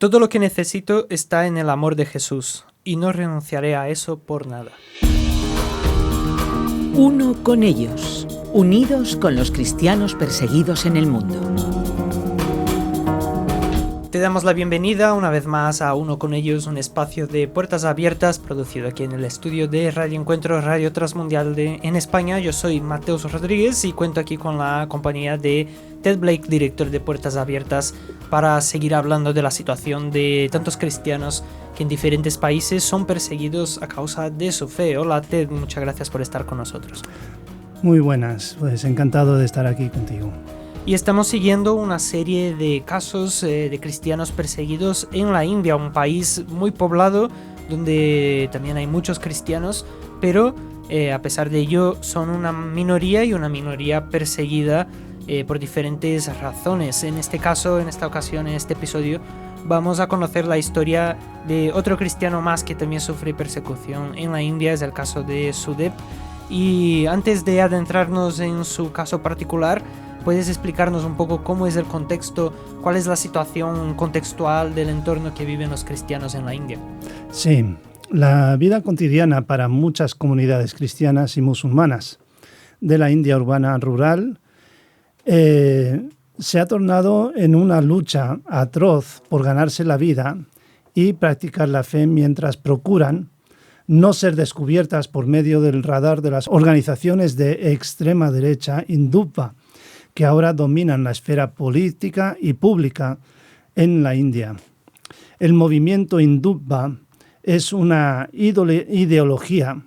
Todo lo que necesito está en el amor de Jesús, y no renunciaré a eso por nada. Uno con ellos, unidos con los cristianos perseguidos en el mundo. Te damos la bienvenida una vez más a Uno con ellos, un espacio de puertas abiertas producido aquí en el estudio de Radio Encuentro, Radio Transmundial en España. Yo soy Mateus Rodríguez y cuento aquí con la compañía de Ted Blake, director de Puertas Abiertas, para seguir hablando de la situación de tantos cristianos que en diferentes países son perseguidos a causa de su fe. Hola Ted, muchas gracias por estar con nosotros. Muy buenas, pues encantado de estar aquí contigo. Y estamos siguiendo una serie de casos de cristianos perseguidos en la India, un país muy poblado donde también hay muchos cristianos, pero a pesar de ello son una minoría y una minoría perseguida por diferentes razones. En este caso, en esta ocasión, en este episodio, vamos a conocer la historia de otro cristiano más que también sufre persecución en la India, es el caso de Sudep. Y antes de adentrarnos en su caso particular, ¿puedes explicarnos un poco cómo es el contexto, cuál es la situación contextual del entorno que viven los cristianos en la India? Sí, la vida cotidiana para muchas comunidades cristianas y musulmanas de la India urbana rural se ha tornado en una lucha atroz por ganarse la vida y practicar la fe mientras procuran no ser descubiertas por medio del radar de las organizaciones de extrema derecha hindúpa, que ahora dominan la esfera política y pública en la India. El movimiento hindúpa es una ideología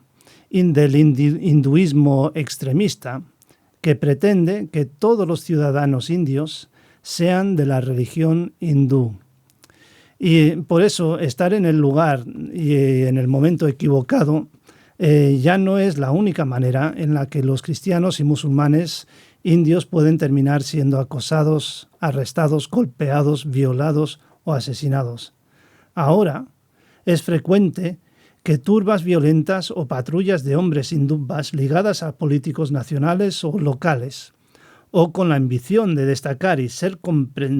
del hinduismo extremista que pretende que todos los ciudadanos indios sean de la religión hindú. Y por eso estar en el lugar y en el momento equivocado ya no es la única manera en la que los cristianos y musulmanes indios pueden terminar siendo acosados, arrestados, golpeados, violados o asesinados. Ahora es frecuente que turbas violentas o patrullas de hombres hindúes ligadas a políticos nacionales o locales, o con la ambición de destacar y ser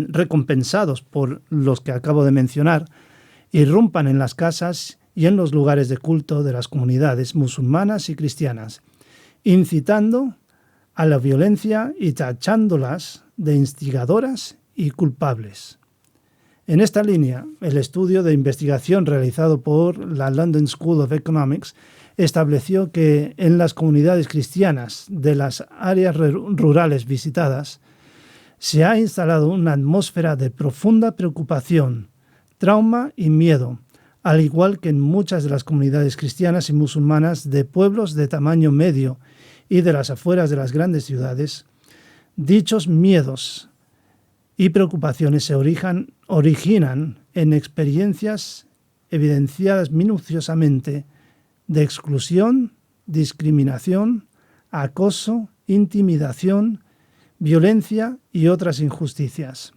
recompensados por los que acabo de mencionar, irrumpan en las casas y en los lugares de culto de las comunidades musulmanas y cristianas, incitando a la violencia y tachándolas de instigadoras y culpables. En esta línea, el estudio de investigación realizado por la London School of Economics estableció que en las comunidades cristianas de las áreas rurales visitadas se ha instalado una atmósfera de profunda preocupación, trauma y miedo, al igual que en muchas de las comunidades cristianas y musulmanas de pueblos de tamaño medio y de las afueras de las grandes ciudades. Dichos miedos y preocupaciones se originan en experiencias evidenciadas minuciosamente de exclusión, discriminación, acoso, intimidación, violencia y otras injusticias.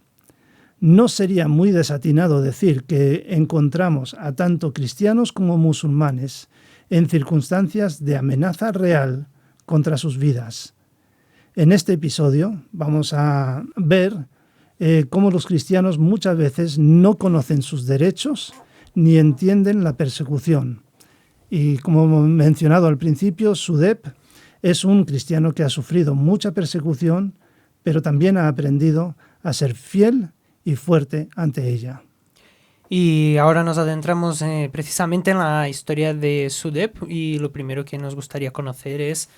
No sería muy desatinado decir que encontramos a tanto cristianos como musulmanes en circunstancias de amenaza real contra sus vidas. En este episodio vamos a ver cómo los cristianos muchas veces no conocen sus derechos ni entienden la persecución. Y como hemos mencionado al principio, Sudep es un cristiano que ha sufrido mucha persecución, pero también ha aprendido a ser fiel y fuerte ante ella. Y ahora nos adentramos precisamente en la historia de Sudep, y lo primero que nos gustaría conocer es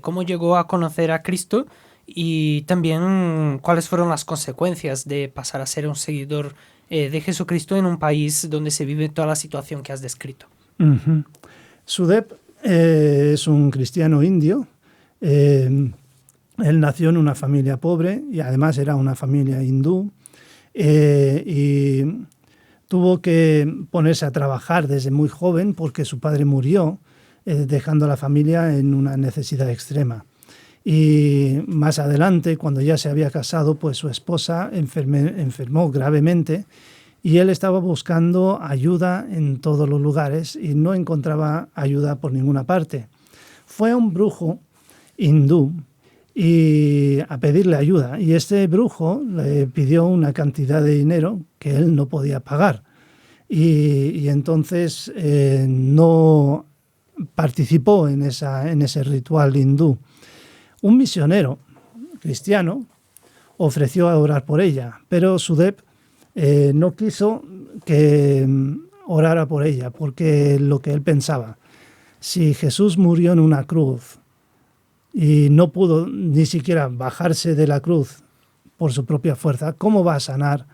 cómo llegó a conocer a Cristo y también cuáles fueron las consecuencias de pasar a ser un seguidor de Jesucristo en un país donde se vive toda la situación que has descrito. Uh-huh. Sudep es un cristiano indio. Él nació en una familia pobre y además era una familia hindú y tuvo que ponerse a trabajar desde muy joven porque su padre murió, dejando a la familia en una necesidad extrema. Y más adelante, cuando ya se había casado, pues su esposa enfermó gravemente y él estaba buscando ayuda en todos los lugares y no encontraba ayuda por ninguna parte. Fue a un brujo hindú y a pedirle ayuda. Y este brujo le pidió una cantidad de dinero que él no podía pagar. Y entonces no participó en ese ritual hindú. Un misionero cristiano ofreció a orar por ella, pero Sudeb no quiso que orara por ella, porque lo que él pensaba, si Jesús murió en una cruz y no pudo ni siquiera bajarse de la cruz por su propia fuerza, ¿cómo va a sanar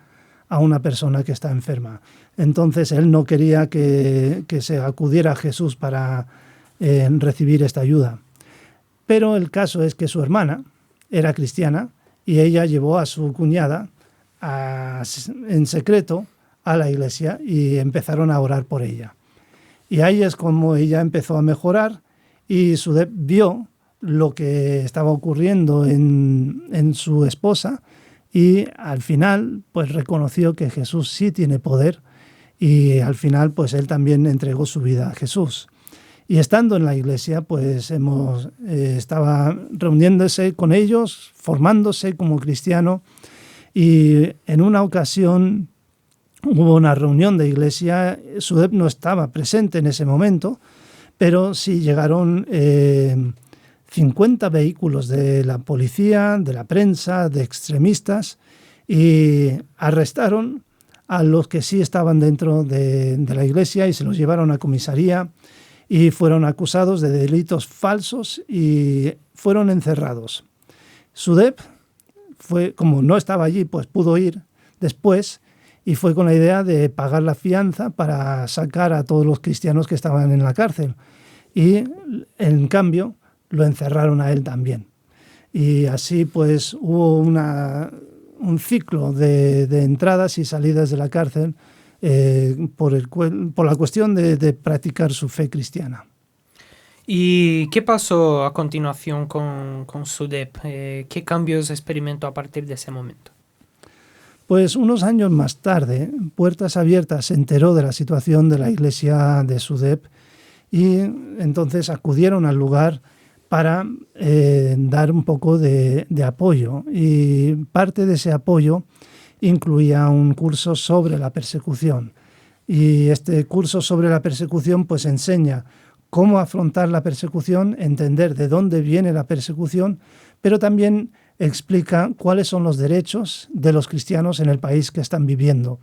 a una persona que está enferma? Entonces él no quería que se acudiera a Jesús para recibir esta ayuda. Pero el caso es que su hermana era cristiana y ella llevó a su cuñada en secreto a la iglesia y empezaron a orar por ella. Y ahí es como ella empezó a mejorar y Sudeb vio lo que estaba ocurriendo en su esposa y al final pues reconoció que Jesús sí tiene poder y al final pues él también entregó su vida a Jesús. Y estando en la iglesia pues estaba reuniéndose con ellos, formándose como cristiano y en una ocasión hubo una reunión de iglesia. Sudeb no estaba presente en ese momento, pero sí llegaron 50 vehículos de la policía, de la prensa, de extremistas y arrestaron a los que sí estaban dentro de la iglesia y se los llevaron a comisaría y fueron acusados de delitos falsos y fueron encerrados. Sudeb como no estaba allí, pues pudo ir después y fue con la idea de pagar la fianza para sacar a todos los cristianos que estaban en la cárcel. Y en cambio lo encerraron a él también. Y así pues hubo un ciclo de entradas y salidas de la cárcel por la cuestión de practicar su fe cristiana. ¿Y qué pasó a continuación con Sudeb? ¿Qué cambios experimentó a partir de ese momento? Pues unos años más tarde, Puertas Abiertas se enteró de la situación de la iglesia de Sudeb y entonces acudieron al lugar para dar un poco de apoyo. Y parte de ese apoyo incluía un curso sobre la persecución. Y este curso sobre la persecución pues enseña cómo afrontar la persecución, entender de dónde viene la persecución, pero también explica cuáles son los derechos de los cristianos en el país que están viviendo.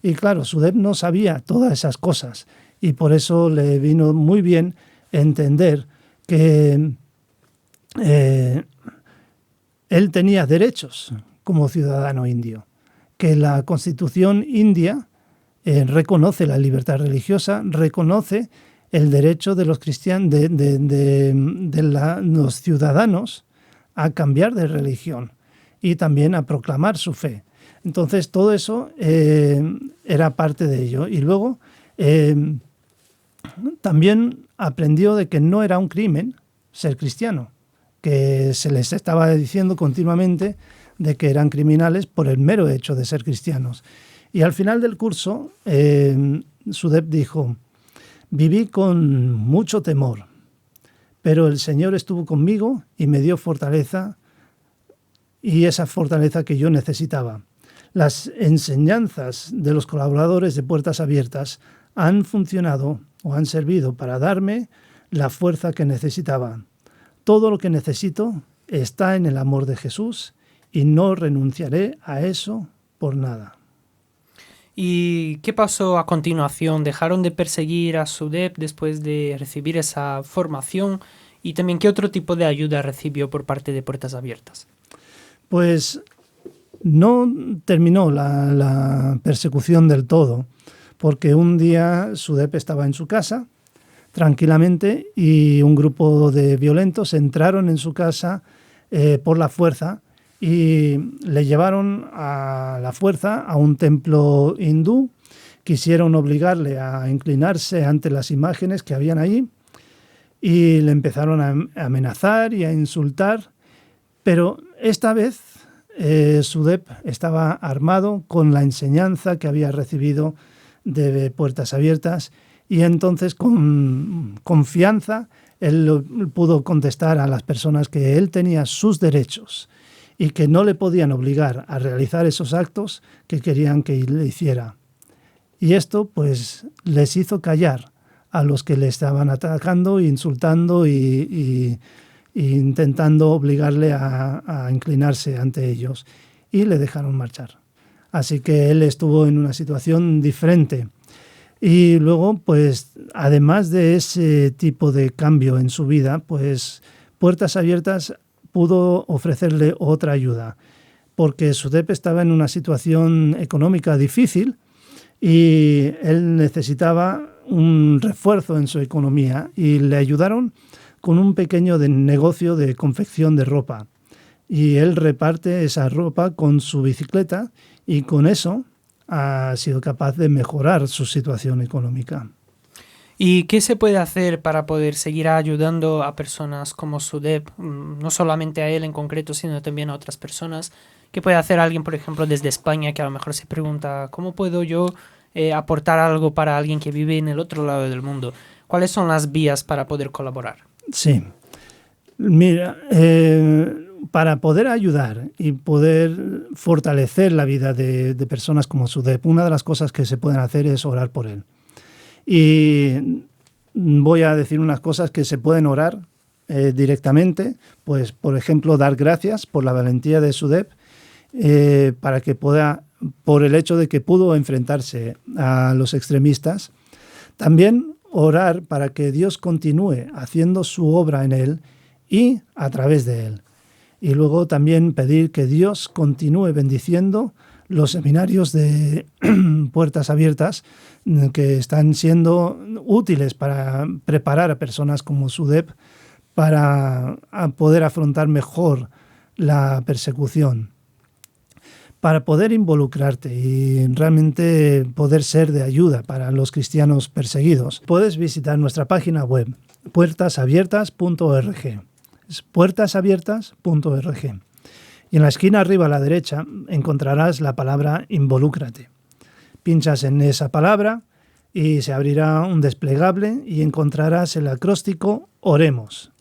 Y claro, Sudeb no sabía todas esas cosas y por eso le vino muy bien entender que él tenía derechos como ciudadano indio, que la Constitución india reconoce la libertad religiosa, reconoce el derecho de los cristianos, los ciudadanos a cambiar de religión y también a proclamar su fe. Entonces todo eso era parte de ello. Y luego también aprendió de que no era un crimen ser cristiano, que se les estaba diciendo continuamente de que eran criminales por el mero hecho de ser cristianos. Y al final del curso, Sudeb dijo: viví con mucho temor, pero el Señor estuvo conmigo y me dio fortaleza, y esa fortaleza que yo necesitaba. Las enseñanzas de los colaboradores de Puertas Abiertas han funcionado o han servido para darme la fuerza que necesitaba. Todo lo que necesito está en el amor de Jesús y no renunciaré a eso por nada. ¿Y qué pasó a continuación? ¿Dejaron de perseguir a Sudeb después de recibir esa formación? Y también, ¿qué otro tipo de ayuda recibió por parte de Puertas Abiertas? Pues no terminó la persecución del todo, porque un día Sudeb estaba en su casa tranquilamente y un grupo de violentos entraron en su casa por la fuerza y le llevaron a la fuerza a un templo hindú. Quisieron obligarle a inclinarse ante las imágenes que habían allí y le empezaron a amenazar y a insultar, pero esta vez Sudeb estaba armado con la enseñanza que había recibido de Puertas Abiertas Y entonces, con confianza, él pudo contestar a las personas que él tenía sus derechos y que no le podían obligar a realizar esos actos que querían que le hiciera. Y esto pues les hizo callar a los que le estaban atacando, insultando y intentando obligarle a inclinarse ante ellos. Y le dejaron marchar. Así que él estuvo en una situación diferente. Y luego, pues, además de ese tipo de cambio en su vida, pues Puertas Abiertas pudo ofrecerle otra ayuda, porque SUDEP estaba en una situación económica difícil y él necesitaba un refuerzo en su economía y le ayudaron con un pequeño negocio de confección de ropa. Y él reparte esa ropa con su bicicleta y con eso ha sido capaz de mejorar su situación económica. ¿Y qué se puede hacer para poder seguir ayudando a personas como SUDEP? No solamente a él en concreto, sino también a otras personas. ¿Qué puede hacer alguien, por ejemplo, desde España, que a lo mejor se pregunta ¿cómo puedo yo aportar algo para alguien que vive en el otro lado del mundo? ¿Cuáles son las vías para poder colaborar? Sí. Mira, para poder ayudar y poder fortalecer la vida de personas como SUDEP, una de las cosas que se pueden hacer es orar por él. Y voy a decir unas cosas que se pueden orar directamente, pues por ejemplo dar gracias por la valentía de SUDEP, para que pueda, por el hecho de que pudo enfrentarse a los extremistas. También orar para que Dios continúe haciendo su obra en él y a través de él. Y luego también pedir que Dios continúe bendiciendo los seminarios de Puertas Abiertas que están siendo útiles para preparar a personas como SUDEP para poder afrontar mejor la persecución, para poder involucrarte y realmente poder ser de ayuda para los cristianos perseguidos. Puedes visitar nuestra página web, puertasabiertas.org. Es puertasabiertas.org. Y en la esquina arriba a la derecha encontrarás la palabra Involúcrate. Pinchas en esa palabra y se abrirá un desplegable y encontrarás el acróstico Oremos.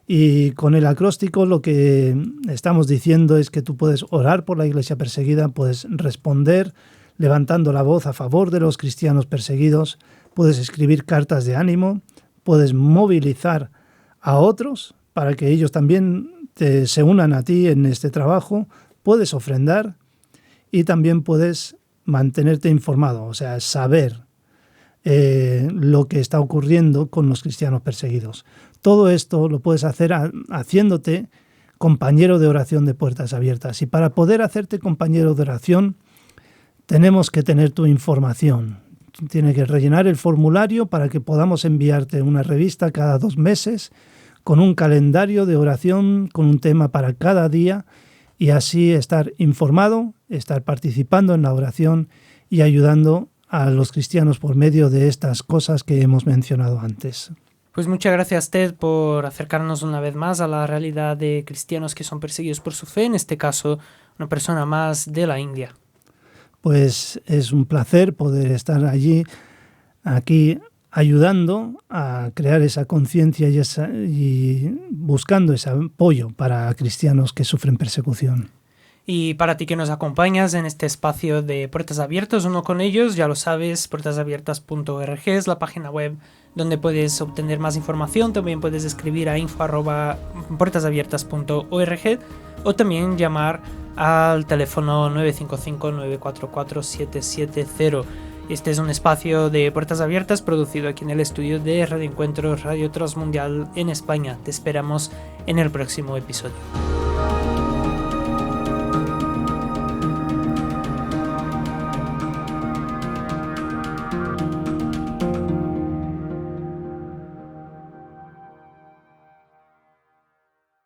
Y con el acróstico lo que estamos diciendo es que tú puedes orar por la iglesia perseguida, puedes responder levantando la voz a favor de los cristianos perseguidos, puedes escribir cartas de ánimo, puedes movilizar a otros para que ellos también se unan a ti en este trabajo, puedes ofrendar y también puedes mantenerte informado, o sea, saber lo que está ocurriendo con los cristianos perseguidos. Todo esto lo puedes hacer haciéndote compañero de oración de Puertas Abiertas. Y para poder hacerte compañero de oración, tenemos que tener tu información. Tienes que rellenar el formulario para que podamos enviarte una revista cada 2 meses con un calendario de oración, con un tema para cada día y así estar informado, estar participando en la oración y ayudando a los cristianos por medio de estas cosas que hemos mencionado antes. Pues muchas gracias, Ted, por acercarnos una vez más a la realidad de cristianos que son perseguidos por su fe, en este caso una persona más de la India. Pues es un placer poder estar aquí ayudando a crear esa conciencia y buscando ese apoyo para cristianos que sufren persecución. Y para ti que nos acompañas en este espacio de Puertas Abiertas, uno con ellos, ya lo sabes, puertasabiertas.org es la página web donde puedes obtener más información. También puedes escribir a info@puertasabiertas.org o también llamar al teléfono 955-944-770. Este es un espacio de Puertas Abiertas producido aquí en el estudio de Radio Encuentro, Radio Transmundial en España. Te esperamos en el próximo episodio.